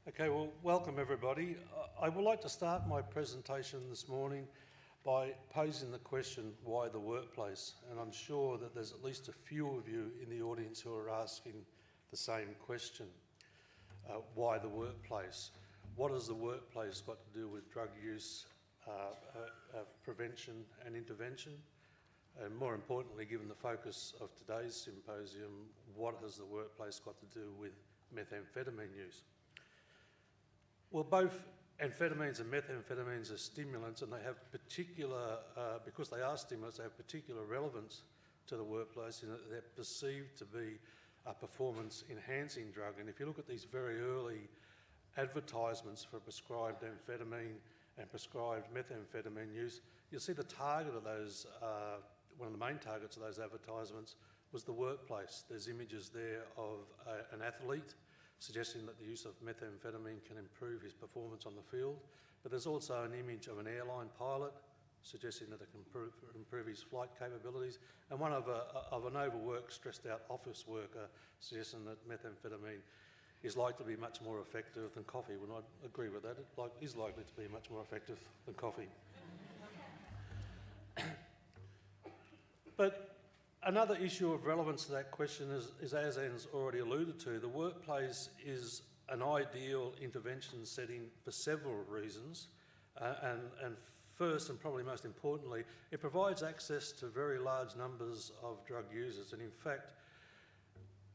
Okay, well, welcome everybody. I would like to start my presentation this morning by posing the question, why the workplace? And I'm sure that there's at least a few of you in the audience who are asking the same question. Why the workplace? What has the workplace got to do with drug use, prevention and intervention? And more importantly, given the focus of today's symposium, what has the workplace got to do with methamphetamine use? Well, both amphetamines and methamphetamines are stimulants, and they have particular, because they are stimulants, they have particular relevance to the workplace in that they're perceived to be a performance-enhancing drug. And if you look at these very early advertisements for prescribed amphetamine and prescribed methamphetamine use, you'll see the target of those, one of the main targets of those advertisements was the workplace. There's images there of an athlete suggesting that the use of methamphetamine can improve his performance on the field. But there's also an image of an airline pilot suggesting that it can improve his flight capabilities, and one of an overworked, stressed out office worker suggesting that methamphetamine is likely to be much more effective than coffee. When I agree with that, it is likely to be much more effective than coffee. But another issue of relevance to that question is, as Anne's already alluded to, the workplace is an ideal intervention setting for several reasons, and first and probably most importantly, it provides access to very large numbers of drug users, and in fact,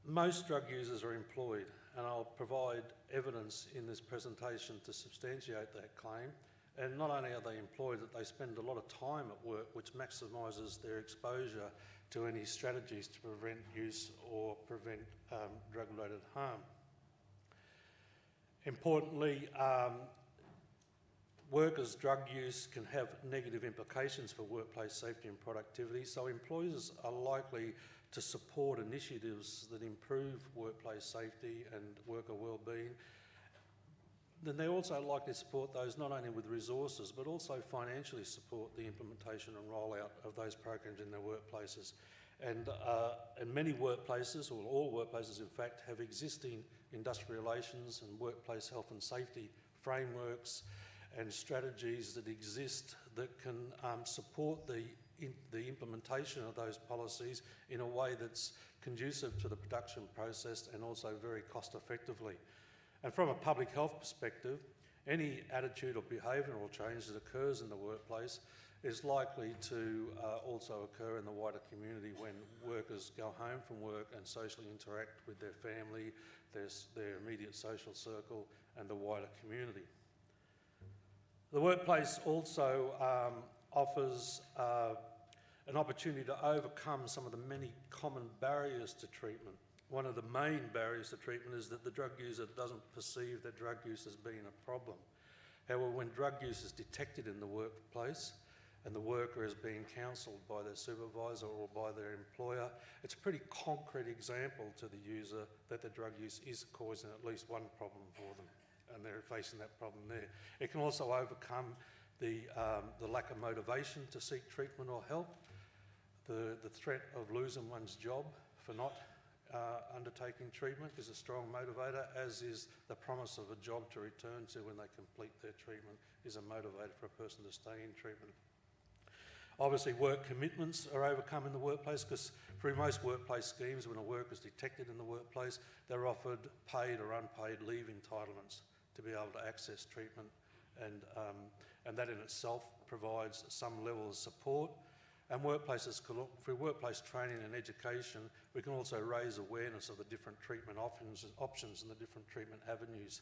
most drug users are employed, and I'll provide evidence in this presentation to substantiate that claim. And not only are they employed, but they spend a lot of time at work, which maximises their exposure to any strategies to prevent use or prevent drug-related harm. Importantly, workers' drug use can have negative implications for workplace safety and productivity, so employers are likely to support initiatives that improve workplace safety and worker well-being. Then they're also likely to support those not only with resources but also financially support the implementation and rollout of those programs in their workplaces. And many workplaces, or all workplaces in fact, have existing industrial relations and workplace health and safety frameworks and strategies that exist that can support the implementation of those policies in a way that's conducive to the production process and also very cost effectively. And from a public health perspective, any attitude or behavioural change that occurs in the workplace is likely to also occur in the wider community when workers go home from work and socially interact with their family, their immediate social circle and the wider community. The workplace also offers an opportunity to overcome some of the many common barriers to treatment. One of the main barriers to treatment is that the drug user doesn't perceive that drug use as being a problem. However, when drug use is detected in the workplace and the worker is being counselled by their supervisor or by their employer, it's a pretty concrete example to the user that the drug use is causing at least one problem for them, and they're facing that problem there. It can also overcome the lack of motivation to seek treatment or help, the threat of losing one's job for not undertaking treatment is a strong motivator, as is the promise of a job to return to when they complete their treatment is a motivator for a person to stay in treatment. Obviously, work commitments are overcome in the workplace because through most workplace schemes, when a worker is detected in the workplace, they're offered paid or unpaid leave entitlements to be able to access treatment, and that in itself provides some level of support. And workplaces, through workplace training and education, we can also raise awareness of the different treatment options and the different treatment avenues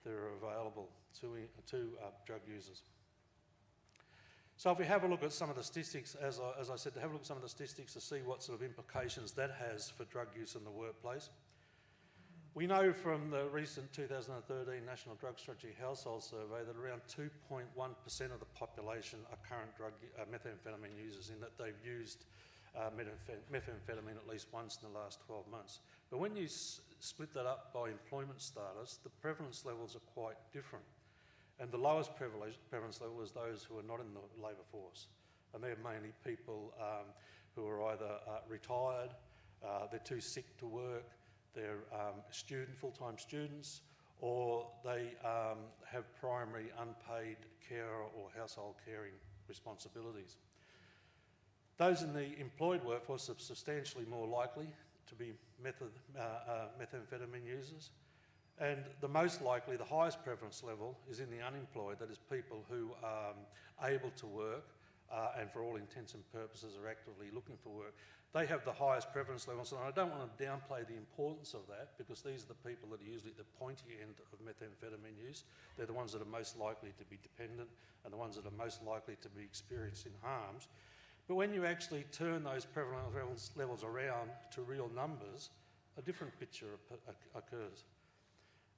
that are available to drug users. So if we have a look at some of the statistics, as I said, to have a look at some of the statistics to see what sort of implications that has for drug use in the workplace. We know from the recent 2013 National Drug Strategy Household Survey that around 2.1% of the population are current methamphetamine users, in that they've used methamphetamine at least once in the last 12 months. But when you split that up by employment status, the prevalence levels are quite different. And the lowest prevalence level is those who are not in the labour force. And they're mainly people who are either retired, they're too sick to work, they're full-time students, or they have primary unpaid carer or household caring responsibilities. Those in the employed workforce are substantially more likely to be methamphetamine users, and the most likely, the highest prevalence level, is in the unemployed, that is people who are able to work and for all intents and purposes are actively looking for work. They have the highest prevalence levels, and I don't want to downplay the importance of that, because these are the people that are usually at the pointy end of methamphetamine use. They're the ones that are most likely to be dependent and the ones that are most likely to be experiencing harms. But when you actually turn those prevalence levels around to real numbers, a different picture occurs.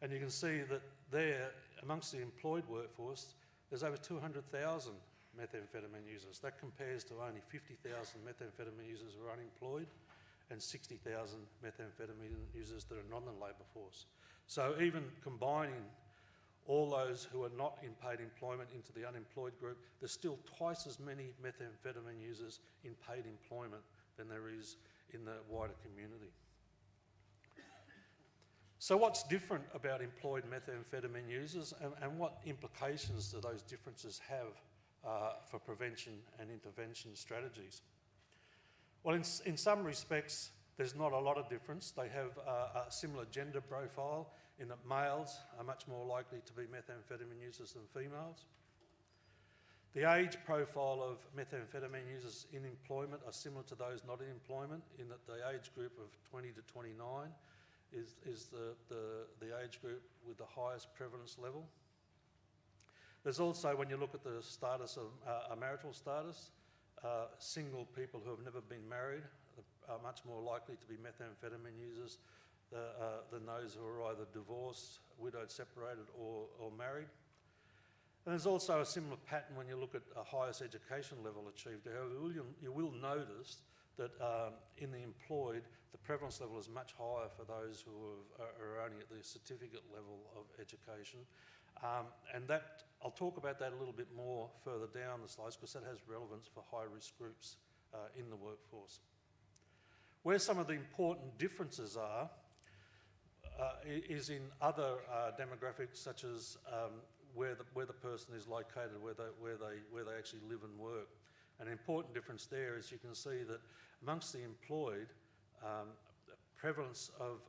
And you can see that there, amongst the employed workforce, there's over 200,000 methamphetamine users. That compares to only 50,000 methamphetamine users who are unemployed and 60,000 methamphetamine users that are not in the labour force. So even combining all those who are not in paid employment into the unemployed group, there's still twice as many methamphetamine users in paid employment than there is in the wider community. So what's different about employed methamphetamine users, and what implications do those differences have for prevention and intervention strategies? Well, in some respects, there's not a lot of difference. They have a similar gender profile in that males are much more likely to be methamphetamine users than females. The age profile of methamphetamine users in employment are similar to those not in employment, in that the age group of 20 to 29 is the age group with the highest prevalence level. There's also, when you look at the status of a marital status, single people who have never been married are much more likely to be methamphetamine users than those who are either divorced, widowed, separated, or married. And there's also a similar pattern when you look at a highest education level achieved. However, you will notice that in the employed, the prevalence level is much higher for those who are only at the certificate level of education. And that, I'll talk about that a little bit more further down the slides, because that has relevance for high-risk groups in the workforce. Where some of the important differences are is in other demographics, such as where the person is located, where they actually live and work. An important difference there is you can see that amongst the employed, prevalence of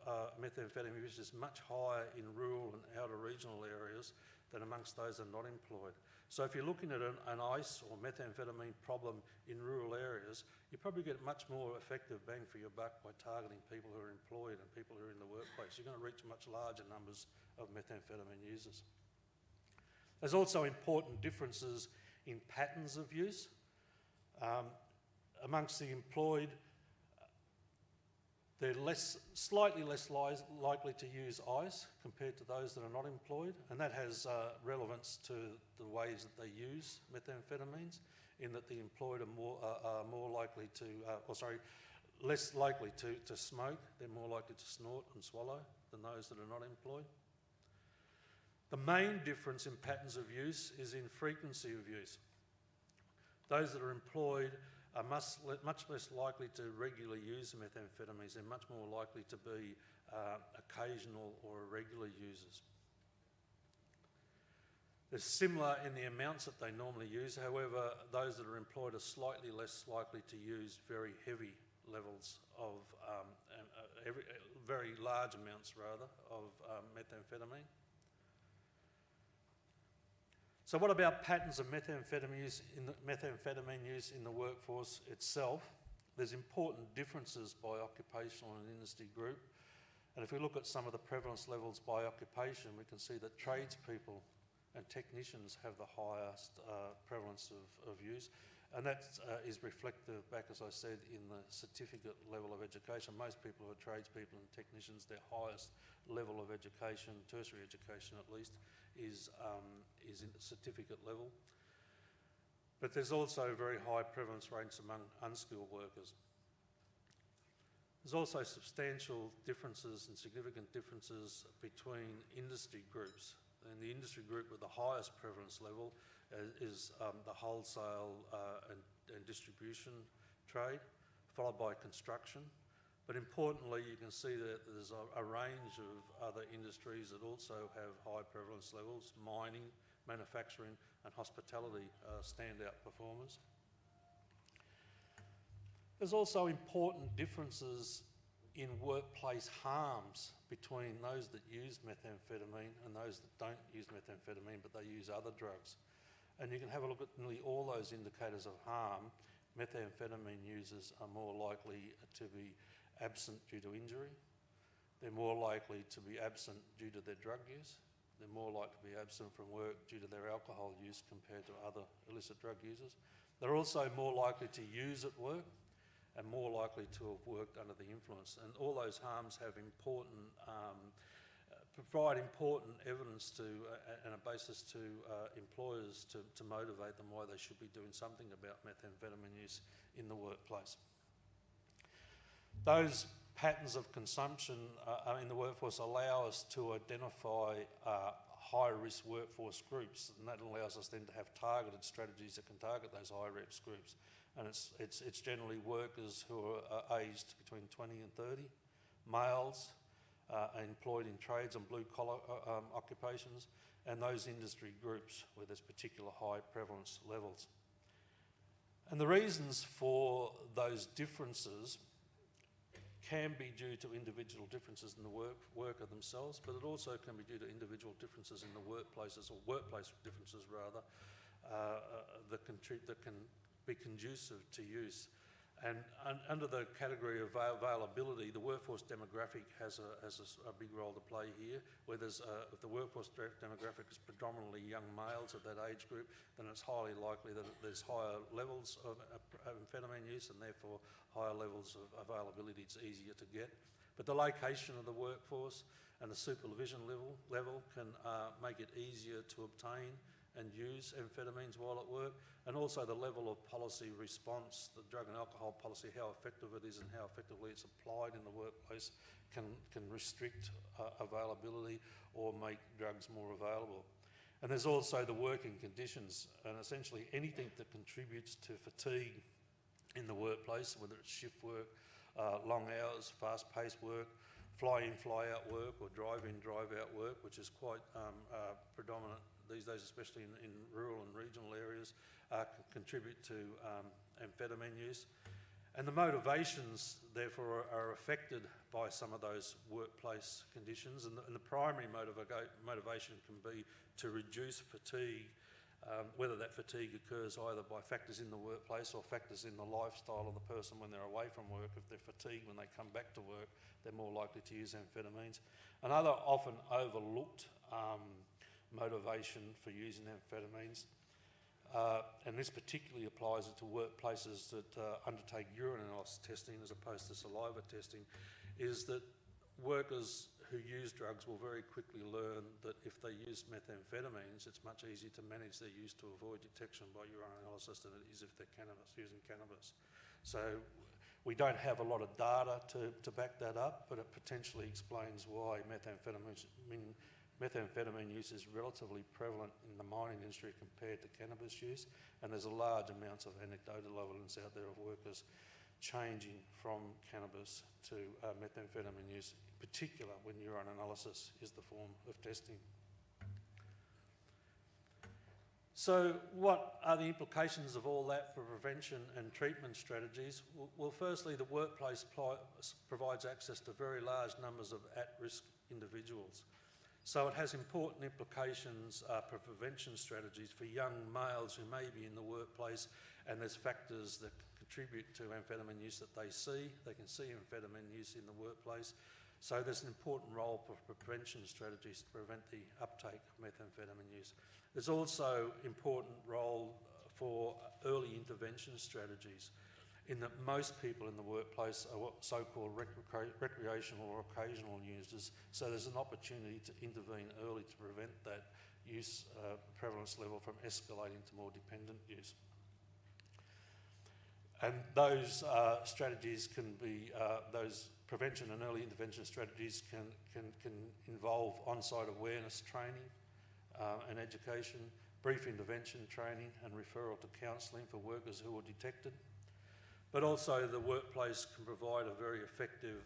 methamphetamine use is much higher in rural and outer regional areas than amongst those that are not employed. So if you're looking at an ICE or methamphetamine problem in rural areas, you probably get much more effective bang for your buck by targeting people who are employed and people who are in the workplace. You're going to reach much larger numbers of methamphetamine users. There's also important differences in patterns of use. Amongst the employed, they're slightly less likely to use ICE compared to those that are not employed, and that has relevance to the ways that they use methamphetamines, in that the employed are more likely to, less likely to smoke. They're more likely to snort and swallow than those that are not employed. The main difference in patterns of use is in frequency of use. Those that are employed are much less likely to regularly use methamphetamines. They're much more likely to be occasional or irregular users. They're similar in the amounts that they normally use. However, those that are employed are slightly less likely to use very heavy levels of, very large amounts rather, of methamphetamine. So what about patterns of methamphetamine use in the workforce itself? There's important differences by occupational and industry group. And if we look at some of the prevalence levels by occupation, we can see that tradespeople and technicians have the highest prevalence of use. And that is reflective back, as I said, in the certificate level of education. Most people who are tradespeople and technicians, their highest level of education, tertiary education at least, is in the certificate level. But there's also very high prevalence rates among unskilled workers. There's also substantial differences and significant differences between industry groups. And the industry group with the highest prevalence level is the wholesale and distribution trade, followed by construction. But importantly, you can see that there's a range of other industries that also have high prevalence levels. Mining, manufacturing and hospitality standout performers. There's also important differences in workplace harms between those that use methamphetamine and those that don't use methamphetamine but they use other drugs. And you can have a look at nearly all those indicators of harm. Methamphetamine users are more likely to be absent due to injury. They're more likely to be absent due to their drug use. They're more likely to be absent from work due to their alcohol use compared to other illicit drug users. They're also more likely to use at work and more likely to have worked under the influence. And all those harms have important, provide important evidence to and a basis to employers to motivate them why they should be doing something about methamphetamine use in the workplace. Those patterns of consumption in the workforce allow us to identify high-risk workforce groups, and that allows us then to have targeted strategies that can target those high-risk groups. And it's generally workers who are aged between 20 and 30, males employed in trades and blue-collar occupations, and those industry groups where there's particular high prevalence levels. And the reasons for those differences can be due to individual differences in the worker themselves, but it also can be due to individual differences in the workplaces, or workplace differences rather, that can be conducive to use. And under the category of availability, the workforce demographic has a big role to play here, where if the workforce demographic is predominantly young males of that age group, then it's highly likely that there's higher levels of amphetamine use and therefore higher levels of availability. It's easier to get. But the location of the workforce and the supervision level can make it easier to obtain and use amphetamines while at work, and also the level of policy response, the drug and alcohol policy, how effective it is and how effectively it's applied in the workplace can restrict availability or make drugs more available. And there's also the working conditions, and essentially anything that contributes to fatigue in the workplace, whether it's shift work, long hours, fast-paced work, fly-in, fly-out work, or drive-in, drive-out work, which is quite predominant these days, especially in rural and regional areas, can contribute to amphetamine use. And the motivations, therefore, are affected by some of those workplace conditions, and the primary motivation can be to reduce fatigue, whether that fatigue occurs either by factors in the workplace or factors in the lifestyle of the person when they're away from work. If they're fatigued when they come back to work, they're more likely to use amphetamines. Another often overlooked motivation for using amphetamines, and this particularly applies to workplaces that undertake urine analysis testing as opposed to saliva testing, is that workers who use drugs will very quickly learn that if they use methamphetamines, it's much easier to manage their use to avoid detection by urine analysis than it is if they're using cannabis. So we don't have a lot of data to back that up, but it potentially explains why methamphetamine use is relatively prevalent in the mining industry compared to cannabis use, and there's a large amounts of anecdotal evidence out there of workers changing from cannabis to methamphetamine use, in particular when urine analysis is the form of testing. So what are the implications of all that for prevention and treatment strategies? Well, firstly, the workplace provides access to very large numbers of at-risk individuals. So it has important implications for prevention strategies for young males who may be in the workplace, and there's factors that contribute to amphetamine use that they see. They can see amphetamine use in the workplace. So there's an important role for prevention strategies to prevent the uptake of methamphetamine use. There's also important role for early intervention strategies, in that most people in the workplace are what so-called recreational or occasional users, so there's an opportunity to intervene early to prevent that use prevalence level from escalating to more dependent use. And those strategies can be, those prevention and early intervention strategies can involve on-site awareness training and education, brief intervention training and referral to counselling for workers who are detected, But also the workplace can provide a very effective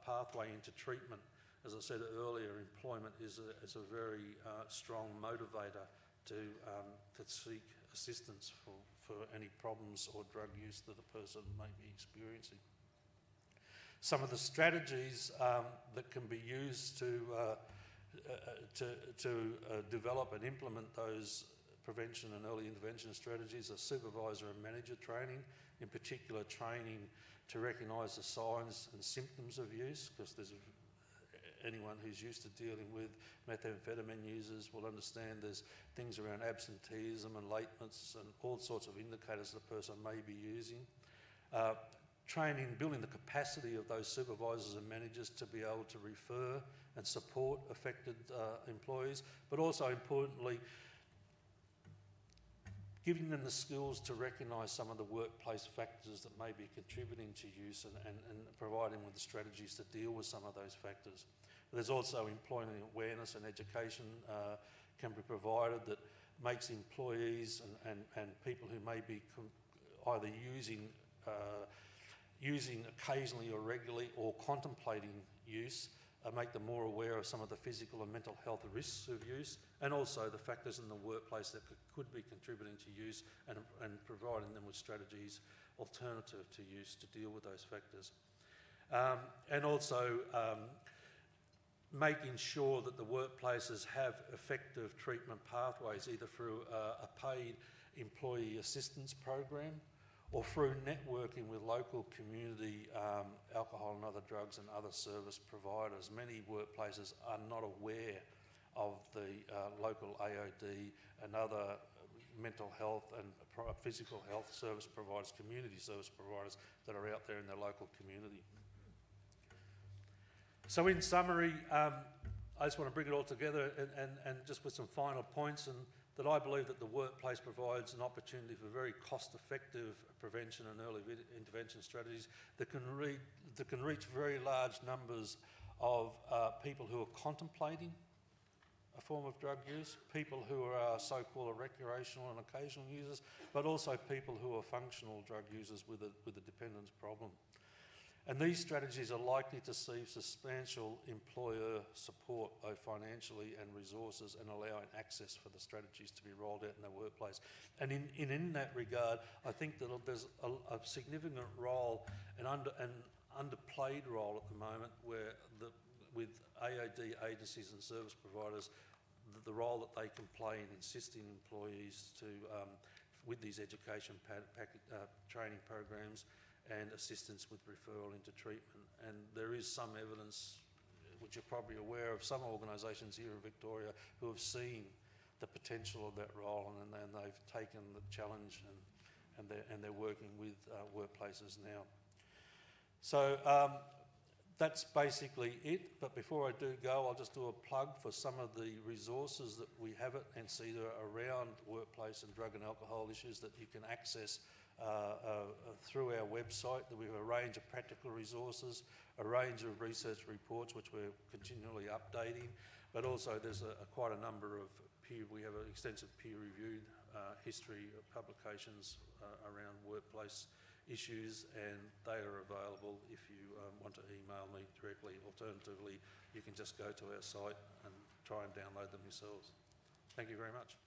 pathway into treatment. As I said earlier, employment is a very strong motivator to seek assistance for any problems or drug use that a person may be experiencing. Some of the strategies that can be used to develop and implement those prevention and early intervention strategies are supervisor and manager training, in particular training to recognise the signs and symptoms of use, because anyone who's used to dealing with methamphetamine users will understand there's things around absenteeism and lateness and all sorts of indicators the person may be using. Training, building the capacity of those supervisors and managers to be able to refer and support affected employees, but also importantly, giving them the skills to recognise some of the workplace factors that may be contributing to use and providing with the strategies to deal with some of those factors. There's also employment awareness and education can be provided that makes employees and people who may be either using occasionally or regularly or contemplating use, make them more aware of some of the physical and mental health risks of use, and also the factors in the workplace that could be contributing to use and providing them with strategies alternative to use to deal with those factors. And also making sure that the workplaces have effective treatment pathways, either through a paid employee assistance program or through networking with local community alcohol and other drugs and other service providers. Many workplaces are not aware of the local AOD and other mental health and physical health service providers, community service providers that are out there in their local community. So in summary, I just want to bring it all together and just with some final points, and that I believe that the workplace provides an opportunity for very cost-effective prevention and early intervention strategies that can reach very large numbers of people who are contemplating a form of drug use, people who are so-called recreational and occasional users, but also people who are functional drug users with a dependence problem. And these strategies are likely to see substantial employer support, both financially and resources, and allowing access for the strategies to be rolled out in their workplace. And in that regard, I think that there's a significant role, an underplayed role at the moment, where with AOD agencies and service providers, the role that they can play in assisting employees to with these education training programs and assistance with referral into treatment. And there is some evidence, which you're probably aware of, some organisations here in Victoria who have seen the potential of that role, and they've taken the challenge and they're working with workplaces now. So that's basically it. But before I do go, I'll just do a plug for some of the resources that we have at NCEDA around workplace and drug and alcohol issues that you can access through our website. We have a range of practical resources, a range of research reports which we're continually updating, but also there's quite a number of we have an extensive peer-reviewed history of publications around workplace issues, and they are available if you want to email me directly. Alternatively, you can just go to our site and try and download them yourselves. Thank you very much.